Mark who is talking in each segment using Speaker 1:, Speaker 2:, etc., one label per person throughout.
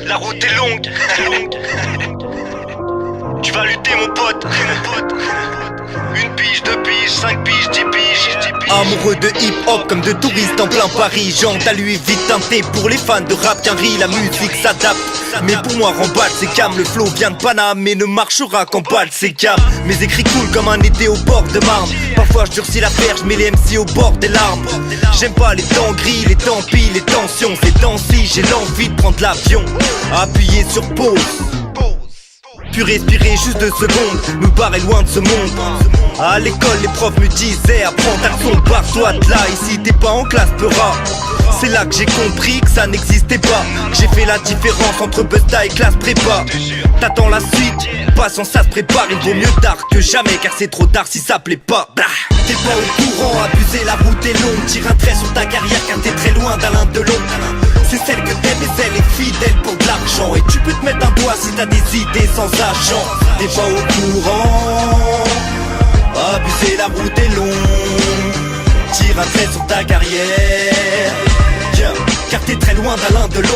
Speaker 1: La route est longue, Tu vas lutter mon pote. Une pige, deux piges, 5 piges, 10 piges.
Speaker 2: Amoureux de hip-hop comme de touristes en plein Paris. Jante à lui vite teinté pour les fans de rap. Tiens rit, la musique s'adapte. Mais pour moi remballe c'est calme. Le flow vient de Paname et ne marchera qu'en balle c'est calme. Mes écrits coulent comme un été au bord de Marne. Parfois je durcis la perche mais les MC au bord des larmes. J'aime pas les temps gris, les temps pis, les tensions. Ces temps-ci j'ai l'envie de prendre l'avion. Appuyer sur pause, puis respirer juste 2 secondes, me barrer loin de ce monde. À l'école les profs me disaient apprends ta leçon, barre-toi de là. Ici t'es pas en classe peura. C'est là que j'ai compris que ça n'existait pas. J'ai fait la différence entre Busta et classe prépa. T'attends la suite, patience ça se prépare. Il vaut mieux tard que jamais car c'est trop tard si ça plaît pas. T'es pas au courant, abuser la route est longue. Tire un trait sur ta carrière car t'es très loin d'Alain Delon. C'est celle que t'aimes et elle est fidèle pour de l'argent. Et tu peux te mettre un doigt si t'as des idées sans agent. T'es pas au courant, abuser la route est longue. Tire un trait sur ta carrière, yeah, car t'es très loin d'Alain Delon.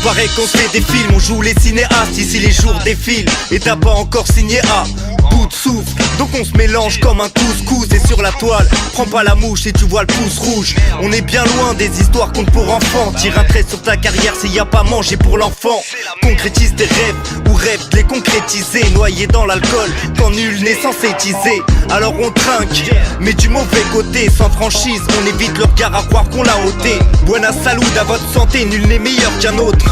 Speaker 2: Paraît qu'on se fait des films, on joue les cinéastes. Ici les jours défilent et t'as pas encore signé à bout de souffle. Donc on se mélange comme un couscous. Et sur la toile, prends pas la mouche et tu vois le pouce rouge. On est bien loin des histoires contes pour enfants. Tire un trait sur ta carrière s'il y a pas manger pour l'enfant. Concrétise tes rêves ou rêve de les concrétiser. Noyé dans l'alcool quand nul n'est censé teaser. Alors on trinque, mais du mauvais côté. Sans franchise, on évite le regard à croire qu'on l'a ôté. Buena salud à votre santé, nul n'est meilleur qu'un autre.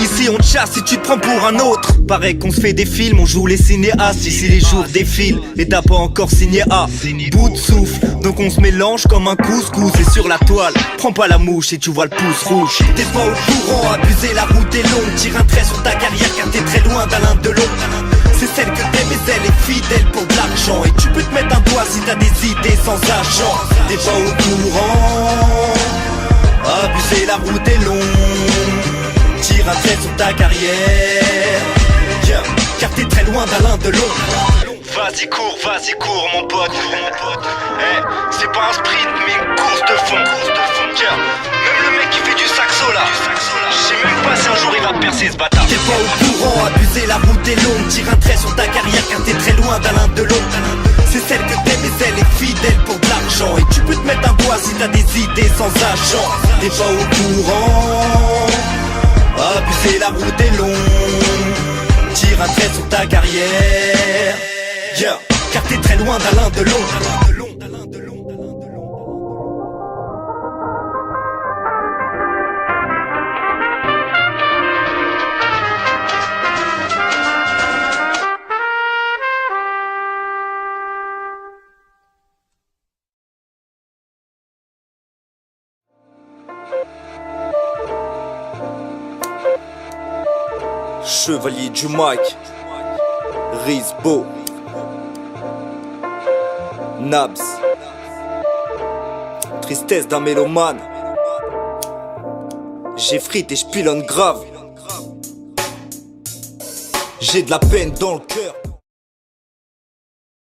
Speaker 2: Ici on te chasse si tu te prends pour un autre. Pareil qu'on se fait des films, on joue les cinéastes. Ici les jours défilent et t'as pas encore signé à bout de souffle. Donc on se mélange comme un couscous. Et sur la toile, prends pas la mouche et tu vois le pouce rouge. T'es pas au courant, abuser la route est longue. Tire un trait sur ta carrière car t'es très loin d'Alain Delon. C'est celle que t'aimes et elle est fidèle pour de l'argent. Et tu peux te mettre un doigt si t'as des idées sans agent. T'es pas au courant, abuser la route est longue. Tire un trait sur ta carrière, yeah, car t'es très loin d'Alain Delon.
Speaker 1: Vas-y cours mon pote. Hey, c'est pas un sprint mais une course de fond. Yeah. Même le mec qui fait du saxo là, je sais même pas si un jour il va percer ce bâtard.
Speaker 2: T'es pas au courant, abuser la route est longue. Tire un trait sur ta carrière car t'es très loin d'Alain Delon. C'est celle que t'aimes et elle est fidèle pour de l'argent. Et tu peux te mettre un doigt si t'as des idées sans agent. T'es pas au courant, abuser la route est longue. Tire un trait sur ta carrière, yeah, car t'es très loin d'Alain Delon. Chevalier du mic, Rizbo, Nabs, tristesse d'un mélomane. J'effrite et j'pilonne grave. J'ai de la peine dans le cœur.